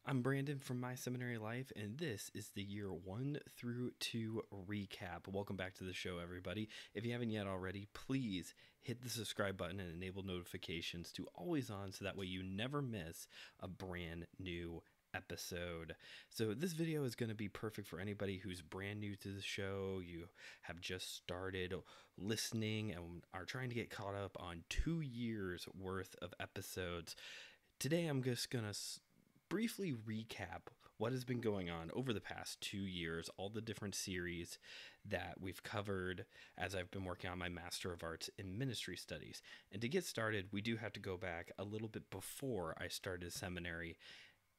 I'm Brandon from My Seminary Life, and this is the year 1 through 2 recap. Welcome back to the show, everybody. If you haven't yet already, please hit the subscribe button and enable notifications to always on so that way you never miss a brand new episode. So this video is going to be perfect for anybody who's brand new to the show. You have just started listening and are trying to get caught up on 2 years worth of episodes. Today I'm just going to briefly recap what has been going on over the past 2 years, all the different series that we've covered as I've been working on my Master of Arts in Ministry Studies. And to get started, we do have to go back a little bit before I started seminary.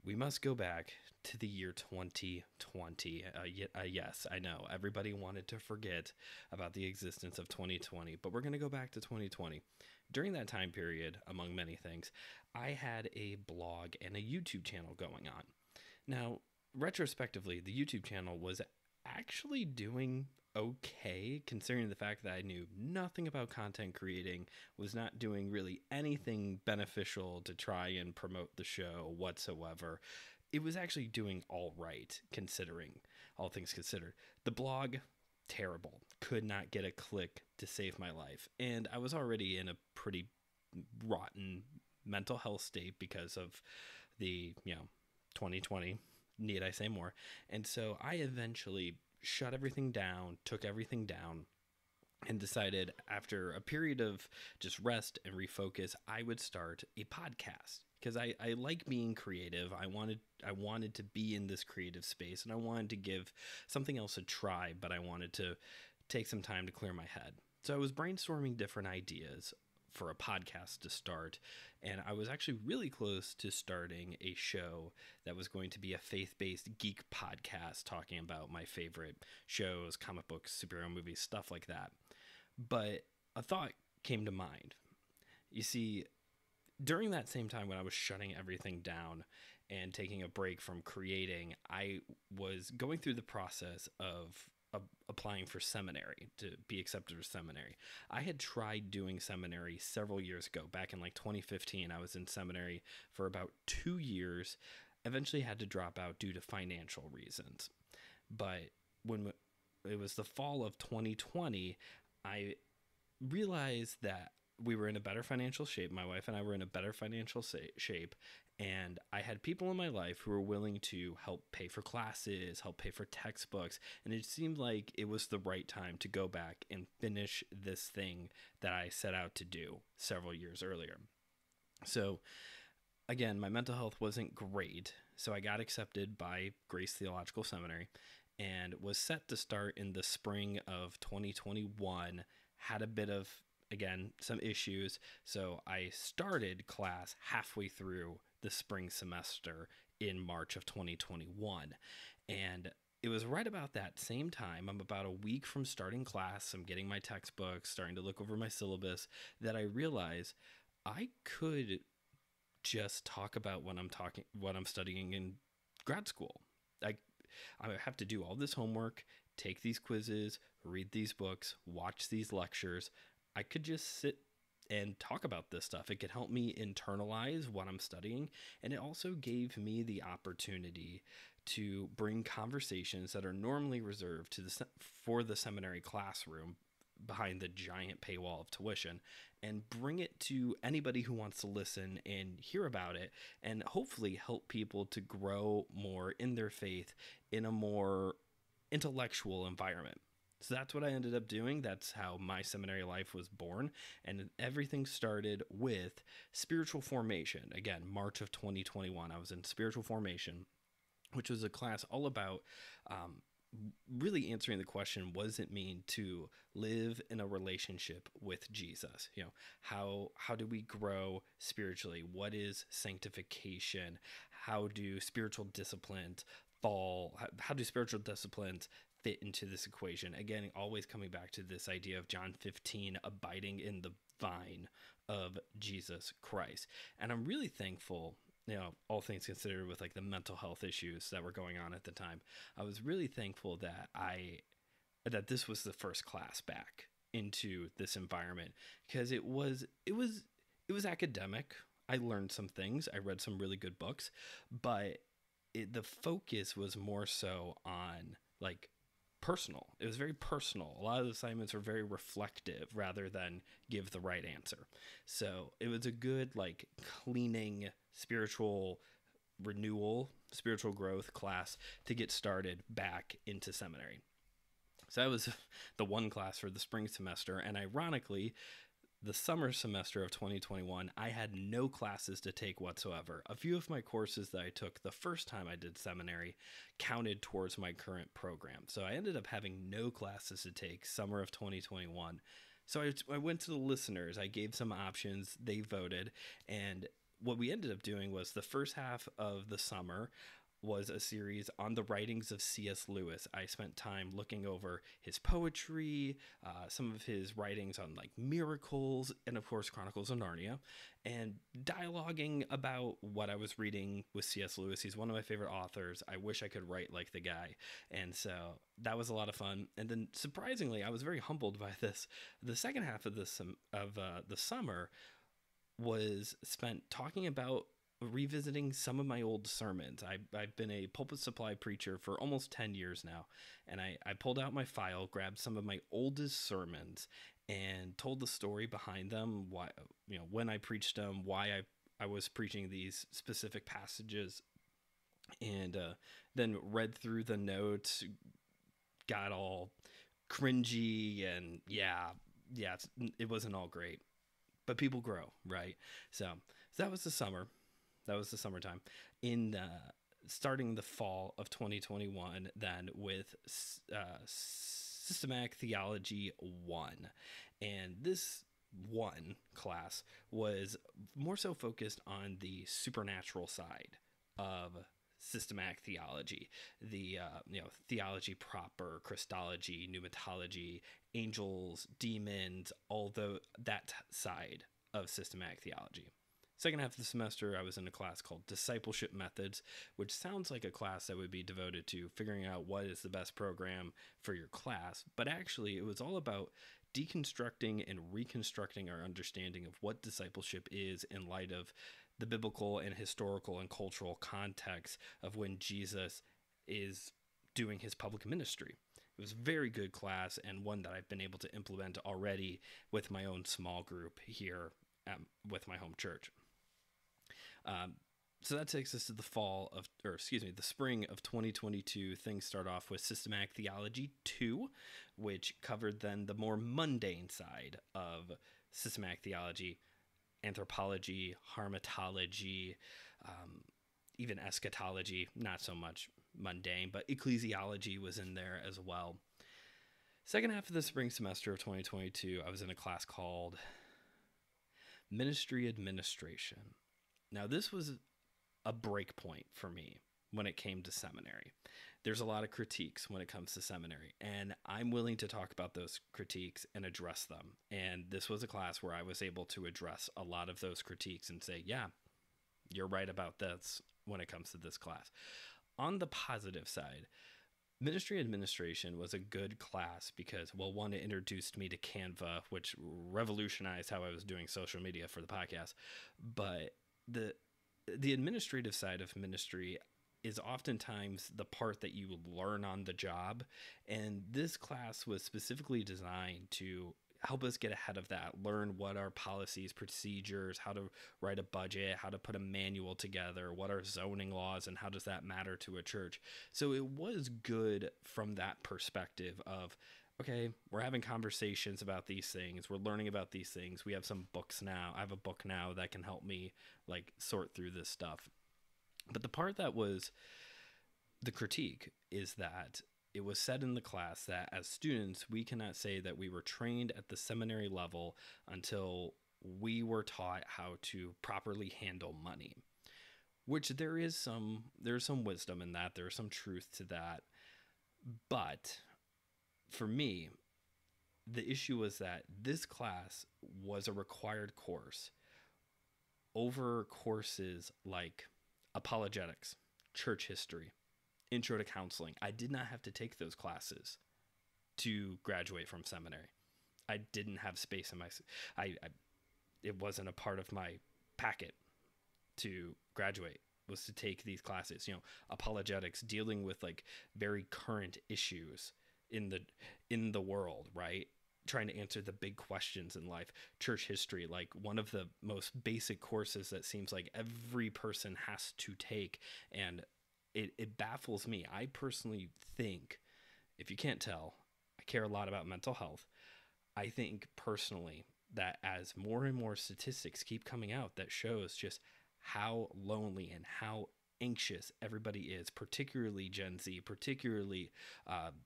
We must go back to the year 2020. Yes, I know everybody wanted to forget about the existence of 2020, but we're going to go back to 2020. During that time period, among many things, I had a blog and a YouTube channel going on. Now, retrospectively, the YouTube channel was actually doing okay, considering the fact that I knew nothing about content creating, was not doing really anything beneficial to try and promote the show whatsoever. It was actually doing all right, considering all things considered. The blog, terrible. Could not get a click to save my life. And I was already in a pretty rotten mental health state because of the, 2020, need I say more. And so I eventually shut everything down, took everything down, and decided after a period of just rest and refocus, I would start a podcast. Because I like being creative. I wanted to be in this creative space, and I wanted to give something else a try, but I wanted to take some time to clear my head. So I was brainstorming different ideas for a podcast to start, and I was actually really close to starting a show that was going to be a faith-based geek podcast talking about my favorite shows, comic books, superhero movies, stuff like that. But a thought came to mind. You see, during that same time when I was shutting everything down and taking a break from creating, I was going through the process of applying for seminary, to be accepted for seminary. I had tried doing seminary several years ago. Back in like 2015, I was in seminary for about 2 years, eventually had to drop out due to financial reasons. But when it was the fall of 2020, I realized that we were in a better financial shape. My wife and I were in a better financial shape, and I had people in my life who were willing to help pay for classes, help pay for textbooks, and it seemed like it was the right time to go back and finish this thing that I set out to do several years earlier. So again, my mental health wasn't great, so I got accepted by Grace Theological Seminary and was set to start in the spring of 2021, had a bit of, again, some issues. So I started class halfway through the spring semester in March of 2021. And it was right about that same time, I'm about a week from starting class, I'm getting my textbooks, starting to look over my syllabus, that I realized I could just talk about what I'm studying in grad school. I have to do all this homework, take these quizzes, read these books, watch these lectures. I could just sit and talk about this stuff. It could help me internalize what I'm studying, and it also gave me the opportunity to bring conversations that are normally reserved for the seminary classroom behind the giant paywall of tuition, and bring it to anybody who wants to listen and hear about it, and hopefully help people to grow more in their faith in a more intellectual environment. So that's what I ended up doing. That's how my seminary life was born. And everything started with spiritual formation. Again, March of 2021, I was in spiritual formation, which was a class all about really answering the question, what does it mean to live in a relationship with Jesus? How do we grow spiritually? What is sanctification? How do spiritual disciplines how do spiritual disciplines fit into this equation? Again, always coming back to this idea of John 15, abiding in the vine of Jesus Christ. And I'm really thankful, all things considered, with like the mental health issues that were going on at the time. I was really thankful that this was the first class back into this environment, because it was academic. I learned some things. I read some really good books, but the focus was more so on like personal. It was very personal. A lot of the assignments were very reflective rather than give the right answer. So it was a good like cleaning spiritual renewal, spiritual growth class to get started back into seminary. So that was the one class for the spring semester. And ironically, the summer semester of 2021, I had no classes to take whatsoever. A few of my courses that I took the first time I did seminary counted towards my current program. So I ended up having no classes to take summer of 2021. So I went to the listeners. I gave some options. They voted. And what we ended up doing was the first half of the summer was a series on the writings of C.S. Lewis. I spent time looking over his poetry, some of his writings on like miracles, and of course Chronicles of Narnia, and dialoguing about what I was reading with C.S. Lewis. He's one of my favorite authors. I wish I could write like the guy. And so that was a lot of fun. And then surprisingly, I was very humbled by this. The second half of the summer was spent talking about revisiting some of my old sermons. I've been a pulpit supply preacher for almost 10 years now, and I pulled out my file, grabbed some of my oldest sermons, and told the story behind them, why, when I preached them, why I was preaching these specific passages, and then read through the notes, got all cringy, and yeah, it wasn't all great, but people grow, right? So that was the summer. That was the summertime. In starting the fall of 2021, then with Systematic Theology 1. And this one class was more so focused on the supernatural side of systematic theology, the theology proper, Christology, pneumatology, angels, demons, all that side of systematic theology. Second half of the semester, I was in a class called Discipleship Methods, which sounds like a class that would be devoted to figuring out what is the best program for your class, but actually it was all about deconstructing and reconstructing our understanding of what discipleship is in light of the biblical and historical and cultural context of when Jesus is doing his public ministry. It was a very good class, and one that I've been able to implement already with my own small group here with my home church. So that takes us to the the spring of 2022. Things start off with Systematic Theology 2, which covered then the more mundane side of systematic theology, anthropology, harmatology, even eschatology, not so much mundane, but ecclesiology was in there as well. Second half of the spring semester of 2022, I was in a class called Ministry Administration. Now, this was a break point for me when it came to seminary. There's a lot of critiques when it comes to seminary, and I'm willing to talk about those critiques and address them. And this was a class where I was able to address a lot of those critiques and say, yeah, you're right about this when it comes to this class. On the positive side, Ministry Administration was a good class because, well, one, it introduced me to Canva, which revolutionized how I was doing social media for the podcast. But the administrative side of ministry is oftentimes the part that you learn on the job. And this class was specifically designed to help us get ahead of that, learn what are policies, procedures, how to write a budget, how to put a manual together, what are zoning laws, and how does that matter to a church. So it was good from that perspective of, okay, we're having conversations about these things. We're learning about these things. We have some books now. I have a book now that can help me like sort through this stuff. But the part that was the critique is that it was said in the class that as students, we cannot say that we were trained at the seminary level until we were taught how to properly handle money, which there's some wisdom in that. There's some truth to that. But for me, the issue was that this class was a required course over courses like apologetics, church history, intro to counseling. I did not have to take those classes to graduate from seminary. I didn't have space in my, it wasn't a part of my packet to graduate. was to take these classes, apologetics, dealing with like very current issues in the world, right? Trying to answer the big questions in life. Church history, like one of the most basic courses that seems like every person has to take. And it baffles me. I personally think, if you can't tell, I care a lot about mental health. I think personally that as more and more statistics keep coming out that shows just how lonely and how anxious everybody is, particularly Gen Z, particularly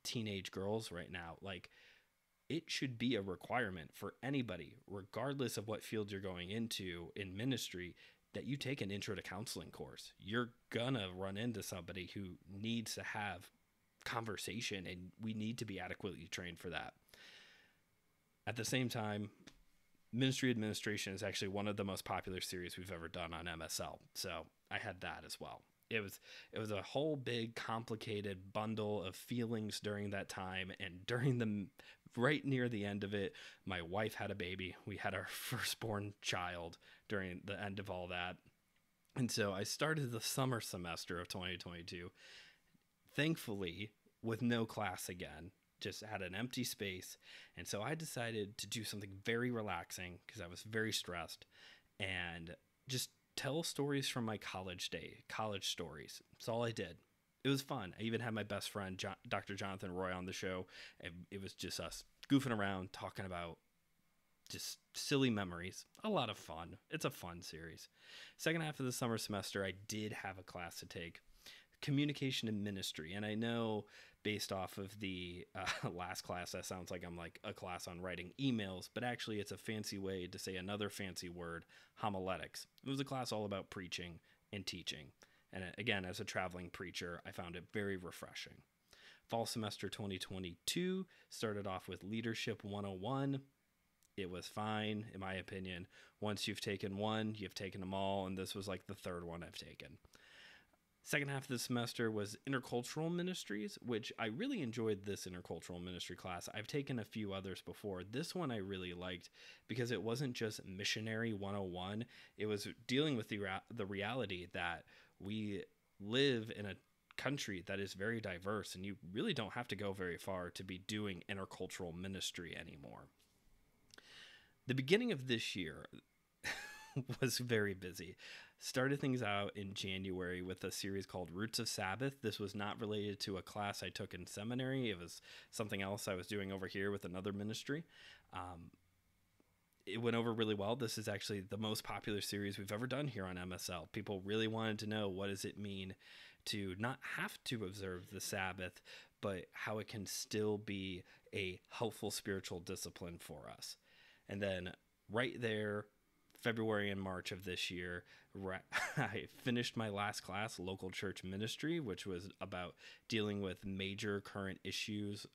teenage girls right now, like it should be a requirement for anybody, regardless of what field you're going into in ministry, that you take an intro to counseling course. You're gonna run into somebody who needs to have conversation, and we need to be adequately trained for that. At the same time, ministry administration is actually one of the most popular series we've ever done on MSL. So I had that as well. It was a whole big complicated bundle of feelings during that time, and during the right near the end of it, my wife had a baby. We had our firstborn child during the end of all that. And so I started the summer semester of 2022, thankfully with no class again, just had an empty space. And so I decided to do something very relaxing because I was very stressed, and just tell stories from my college stories. That's all I did. It was fun. I even had my best friend, Dr. Jonathan Roy, on the show. And it was just us goofing around, talking about just silly memories. A lot of fun. It's a fun series. Second half of the summer semester, I did have a class to take, communication and ministry. And I know based off of the last class, that sounds like I'm like a class on writing emails, but actually it's a fancy way to say another fancy word, homiletics. It was a class all about preaching and teaching. And again, as a traveling preacher, I found it very refreshing. Fall semester 2022 started off with Leadership 101. It was fine, in my opinion. Once you've taken one, you've taken them all, and this was like the third one I've taken. Second half of the semester was intercultural ministries, which I really enjoyed this intercultural ministry class. I've taken a few others before. This one I really liked because it wasn't just missionary 101. It was dealing with the reality that we live in a country that is very diverse, and you really don't have to go very far to be doing intercultural ministry anymore. The beginning of this year was very busy. Started things out in January with a series called Roots of Sabbath. This was not related to a class I took in seminary. It was something else I was doing over here with another ministry. It went over really well. This is actually the most popular series we've ever done here on MSL. People really wanted to know, what does it mean to not have to observe the Sabbath, but how it can still be a helpful spiritual discipline for us. And then right there, February and March of this year, I finished my last class, Local Church Ministry, which was about dealing with major current issues,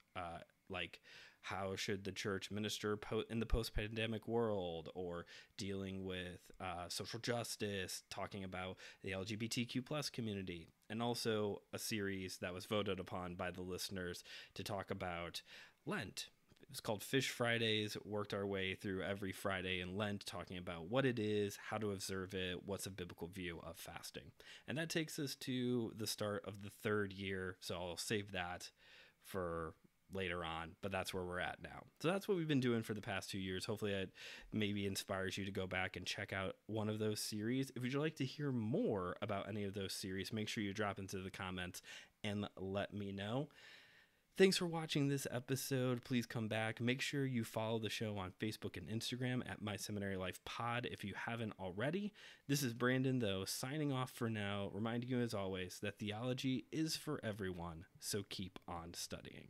like how should the church minister in the post-pandemic world, or dealing with social justice, talking about the LGBTQ plus community, and also a series that was voted upon by the listeners to talk about Lent. It's called Fish Fridays. Worked our way through every Friday in Lent, talking about what it is, how to observe it, what's a biblical view of fasting. And that takes us to the start of the third year, so I'll save that for later on, but that's where we're at now. So that's what we've been doing for the past 2 years. Hopefully it maybe inspires you to go back and check out one of those series. If you'd like to hear more about any of those series, make sure you drop into the comments and let me know. Thanks for watching this episode. Please come back. Make sure you follow the show on Facebook and Instagram at My Seminary Life Pod if you haven't already. This is Brandon, though, signing off for now, reminding you as always that theology is for everyone, so keep on studying.